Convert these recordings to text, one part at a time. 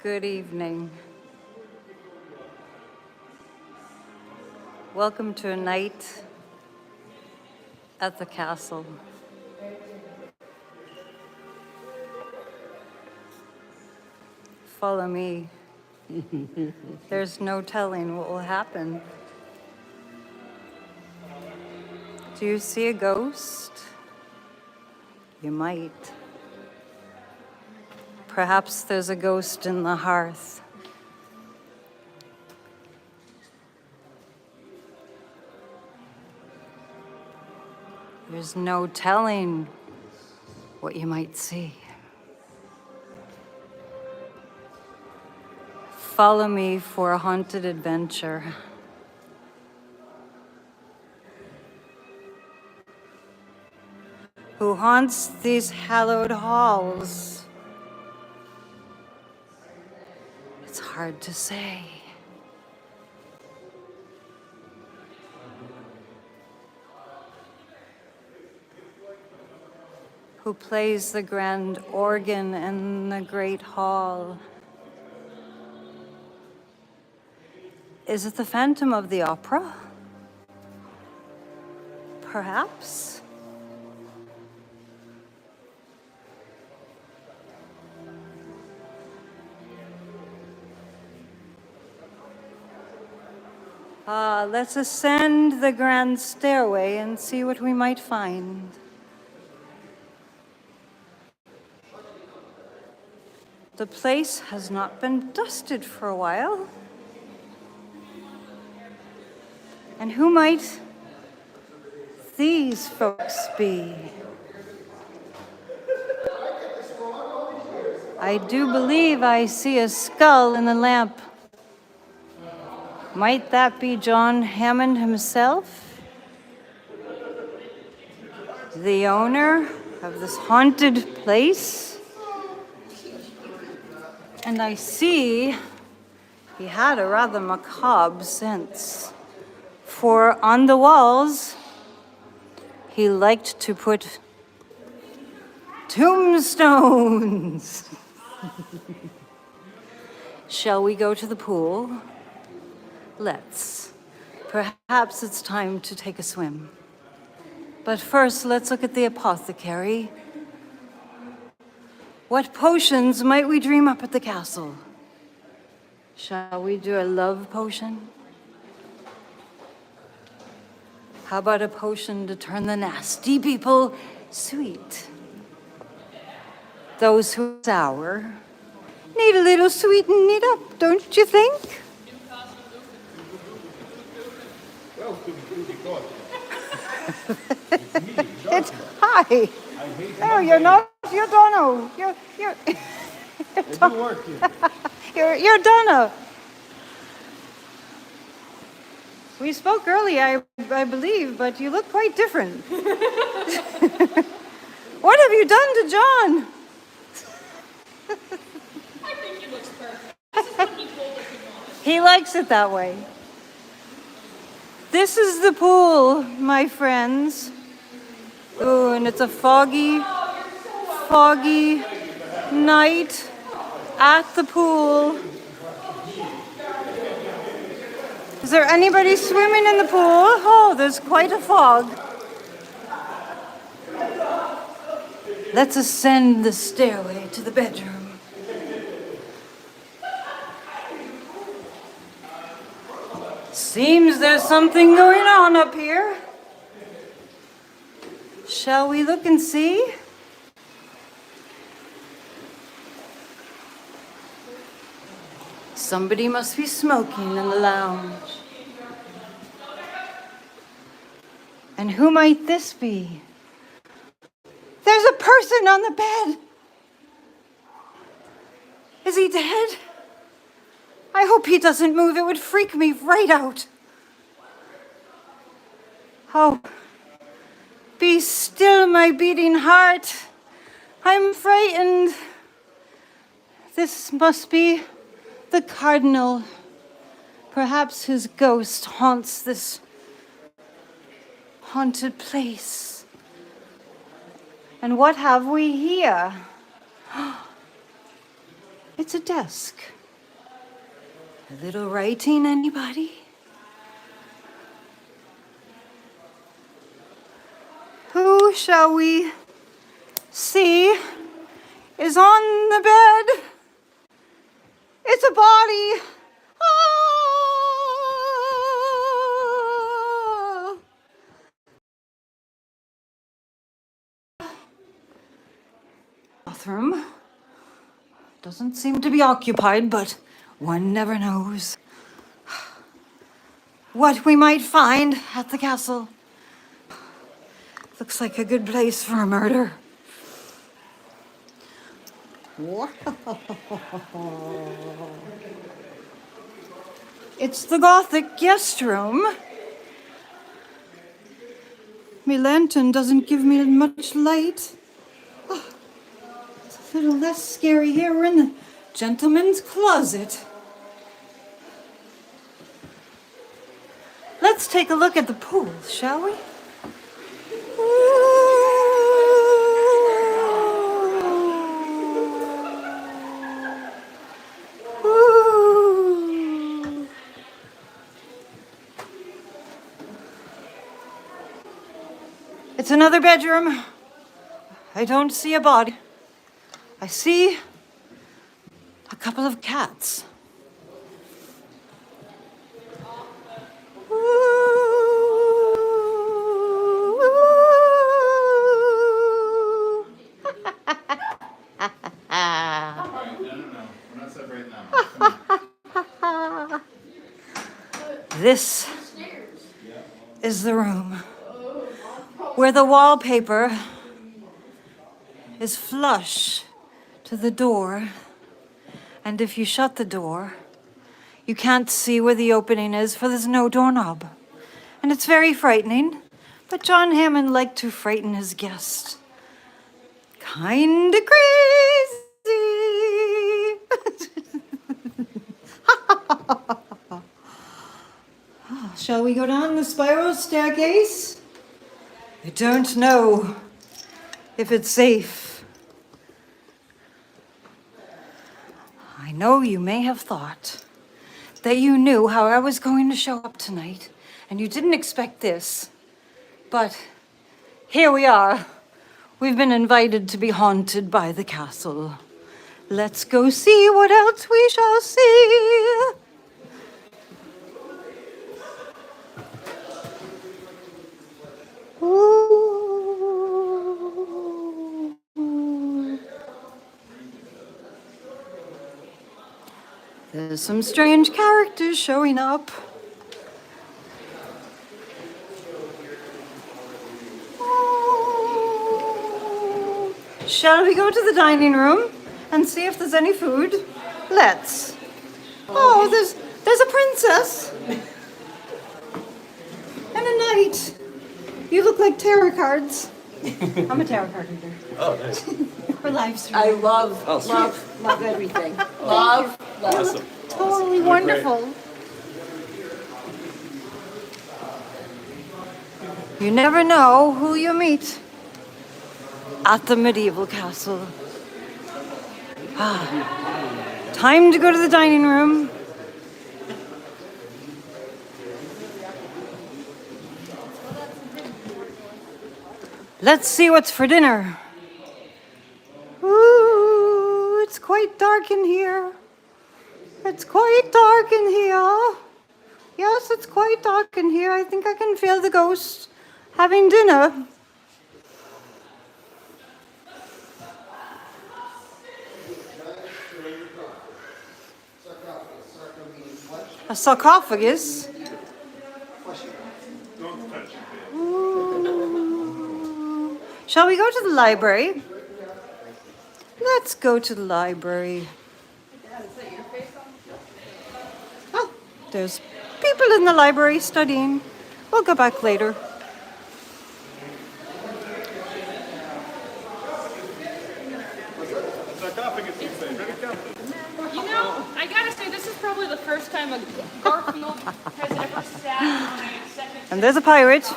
Good evening. Welcome to a night at the castle. Follow me. There's no telling what will happen. Do you see a ghost? You might. Perhaps there's a ghost in the hearth. There's no telling what you might see. Follow me for a haunted adventure. Who haunts these hallowed halls? It's hard to say. Who plays the grand organ in the great hall? Is it the Phantom of the Opera? Perhaps. Let's ascend the grand stairway and see what we might find. The place has not been dusted for a while. And who might these folks be? I do believe I see a skull in the lamp. Might that be John Hammond himself? The owner of this haunted place? And I see he had a rather macabre sense, for on the walls he liked to put tombstones. Shall we go to the pool? Let's. Perhaps it's time to take a swim. But first, let's look at the apothecary. What potions might we dream up at the castle? Shall we do a love potion? How about a potion to turn the nasty people sweet? Those who are sour need a little sweetening it up, don't you think? It's hi. No, you're not. You're Dono. You're You're Donna. We spoke earlier, I believe, but you look quite different. What have you done to John? I think he looks perfect. This is what he told us he wanted. He likes it that way. This is the pool, my friends. Ooh, and it's a foggy night at the pool. Is there anybody swimming in the pool? Oh, there's quite a fog. Let's ascend the stairway to the bedroom. Seems there's something going on up here. Shall we look and see? Somebody must be smoking in the lounge. And who might this be? There's a person on the bed. Is he dead? I hope he doesn't move. It would freak me right out. Oh, be still, my beating heart. I'm frightened. This must be the cardinal. Perhaps his ghost haunts this haunted place. And what have we here? It's a desk. A little writing, anybody? Who shall we see is on the bed? It's a body. Ah! Bathroom. Doesn't seem to be occupied, but one never knows what we might find at the castle. Looks like a good place for a murder. It's the Gothic guest room. My lantern doesn't give me much light. Oh, it's a little less scary here. We're in the gentleman's closet. Let's take a look at the pool, shall we? It's another bedroom. I don't see a body. I see a couple of cats. This is the room where the wallpaper is flush to the door. And if you shut the door, you can't see where the opening is, for there's no doorknob. And it's very frightening, but John Hammond liked to frighten his guest. Kinda crazy. Shall we go down the spiral staircase? I don't know if it's safe. I know you may have thought that you knew how I was going to show up tonight, and you didn't expect this. But here we are. We've been invited to be haunted by the castle. Let's go see what else we shall see. There's some strange characters showing up. Shall we go to the dining room and see if there's any food? Let's. Oh, there's a princess and a knight. You look like tarot cards. I'm a tarot card reader. Oh, nice. For live stream. I love everything. Love. Awesome. Totally wonderful. You never know who you meet at the medieval castle. Time to go to the dining room. Let's see what's for dinner. Ooh, it's quite dark in here. It's quite dark in here. Yes, it's quite dark in here. I think I can feel the ghost having dinner. A sarcophagus? Ooh. Shall we go to the library? Let's go to the library. Oh, there's people in the library studying. We'll go back later. You know, I gotta say, this is probably the first time a Garfield has ever sat on a second. And there's a pirate.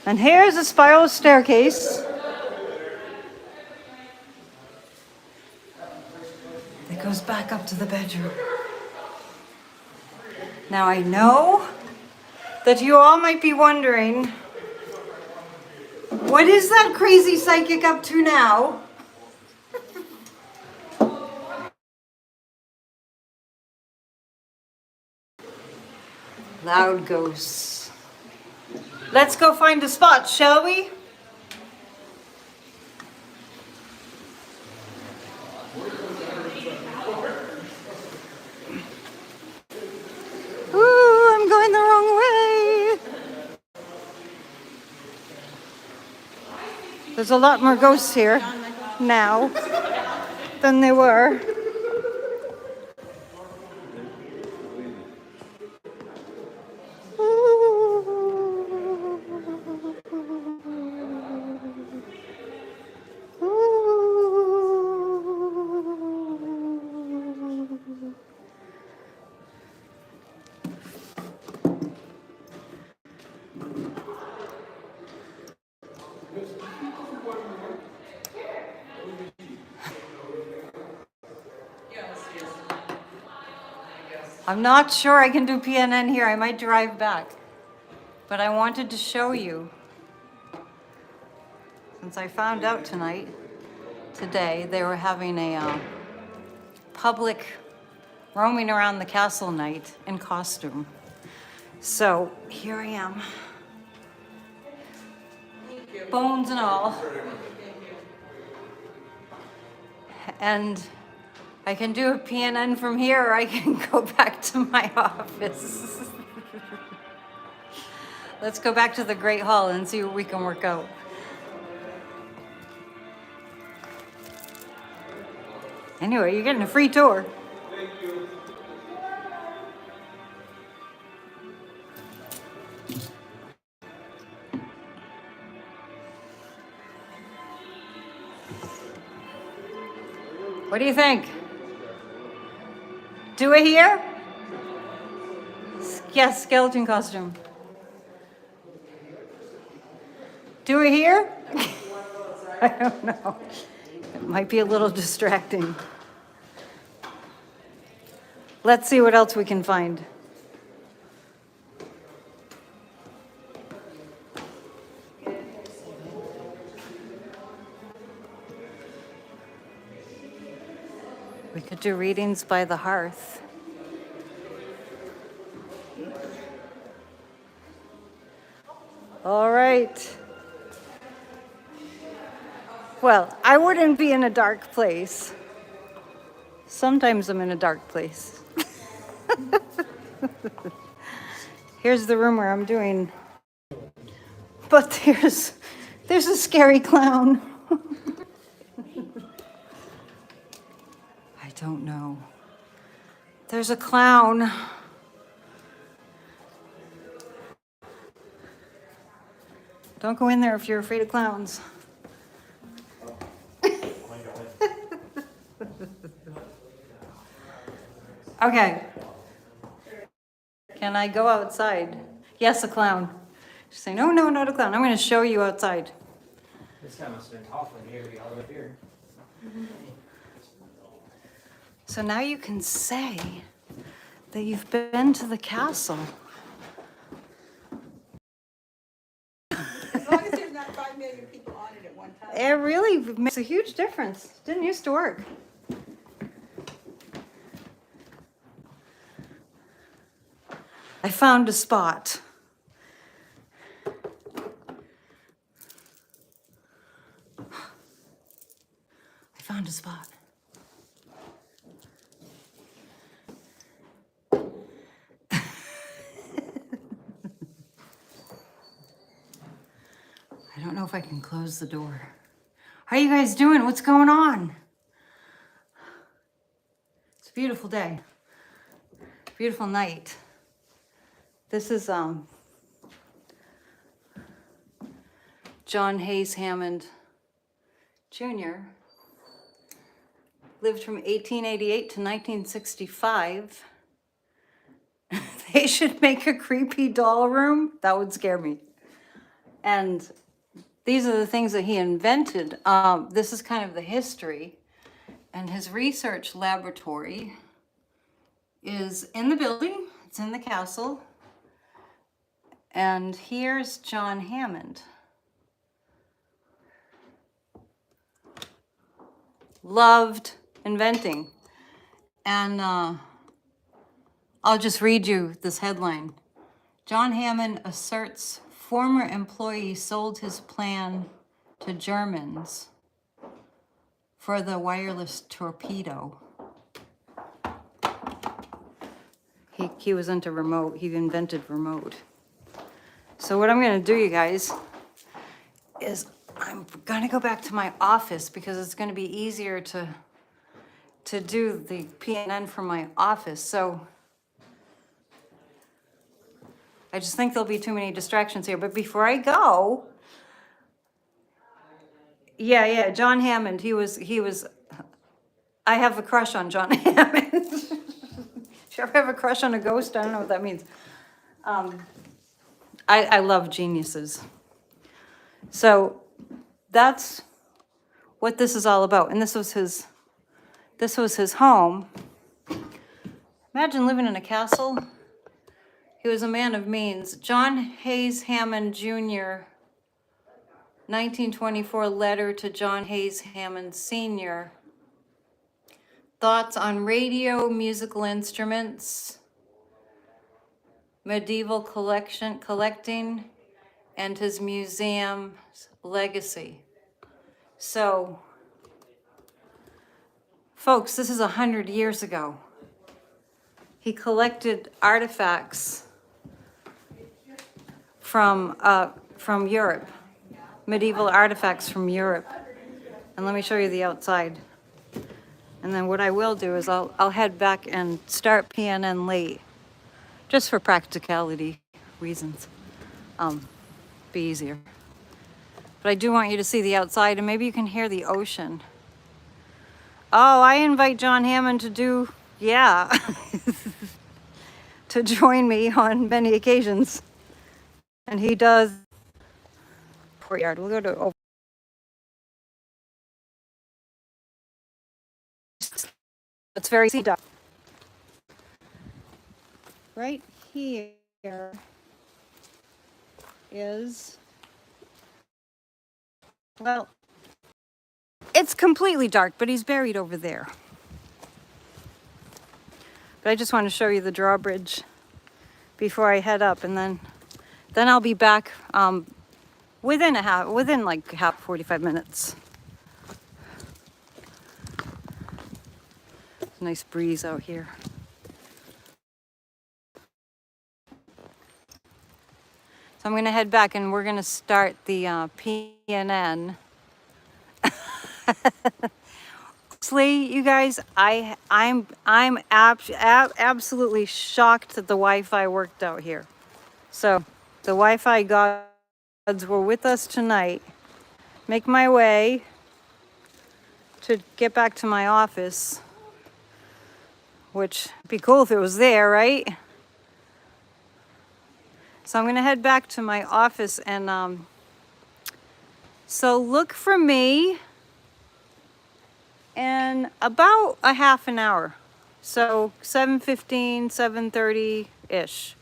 And here's a spiral staircase. The goes back up to the bedroom. Now I know that you all might be wondering, what is that crazy psychic up to now? Loud ghosts. Let's go find a spot, shall we? Ooh, I'm going the wrong way. There's a lot more ghosts here now than there were. I'm not sure I can do PNN here. I might drive back. But I wanted to show you. Since I found out today, they were having a public roaming around the castle night in costume. So here I am. Bones and all. And I can do a PNN from here, or I can go back to my office. Let's go back to the Great Hall and see what we can work out. Anyway, you're getting a free tour. Thank you. What do you think? Do it here? Yes, skeleton costume. Do it here? I don't know. It might be a little distracting. Let's see what else we can find. We could do readings by the hearth. All right. Well, I wouldn't be in a dark place. Sometimes I'm in a dark place. Here's the room where I'm doing. But there's a scary clown. I don't know. There's a clown. Don't go in there if you're afraid of clowns. Okay. Can I go outside? Yes, a clown. She's saying, no, not a clown. I'm going to show you outside. This guy must have been tall from here all up here. So now you can say that you've been to the castle. As long as there's not 5 million people on it at one time. It really makes a huge difference. Didn't used to work. I found a spot. I found a spot. I don't know if I can close the door. How are you guys doing? What's going on? It's a beautiful day. Beautiful night. This is John Hayes Hammond Jr. Lived from 1888 to 1965. They should make a creepy doll room. That would scare me. And these are the things that he invented. This is kind of the history. And his research laboratory is in the building. It's in the castle. And here's John Hammond. Loved inventing. And I'll just read you this headline. John Hammond asserts former employee sold his plan to Germans for the wireless torpedo. He was into remote. He invented remote. So what I'm going to do, you guys, is I'm going to go back to my office because it's going to be easier to do the PNN from my office. So I just think there'll be too many distractions here. But before I go, yeah, John Hammond, he was, I have a crush on John Hammond. Do you ever have a crush on a ghost? I don't know what that means. I love geniuses. So that's what this is all about. And this was his home. Imagine living in a castle. He was a man of means. John Hayes Hammond Jr., 1924 letter to John Hayes Hammond Sr. Thoughts on radio, musical instruments, medieval collecting, and his museum's legacy. So, folks, this is 100 years ago. He collected artifacts from Europe, medieval artifacts from Europe. And let me show you the outside. And then what I will do is I'll head back and start PNN late, just for practicality reasons. Be easier. But I do want you to see the outside, and maybe you can hear the ocean. Oh, I invite John Hammond to do, to join me on many occasions. And he does. Courtyard. We'll go to. It's very sea duck. Right here is. Well, it's completely dark, but he's buried over there. But I just want to show you the drawbridge before I head up, and then I'll be back within like 45 minutes. It's a nice breeze out here. So I'm going to head back, and we're going to start the PNN. Honestly, you guys, I'm absolutely shocked that the Wi-Fi worked out here. So the Wi-Fi gods were with us tonight. Make my way to get back to my office, which would be cool if it was there, right? So I'm going to head back to my office, and so look for me in about a half an hour. So 7:15, 7:30-ish.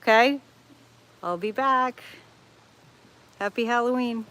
Okay? I'll be back. Happy Halloween.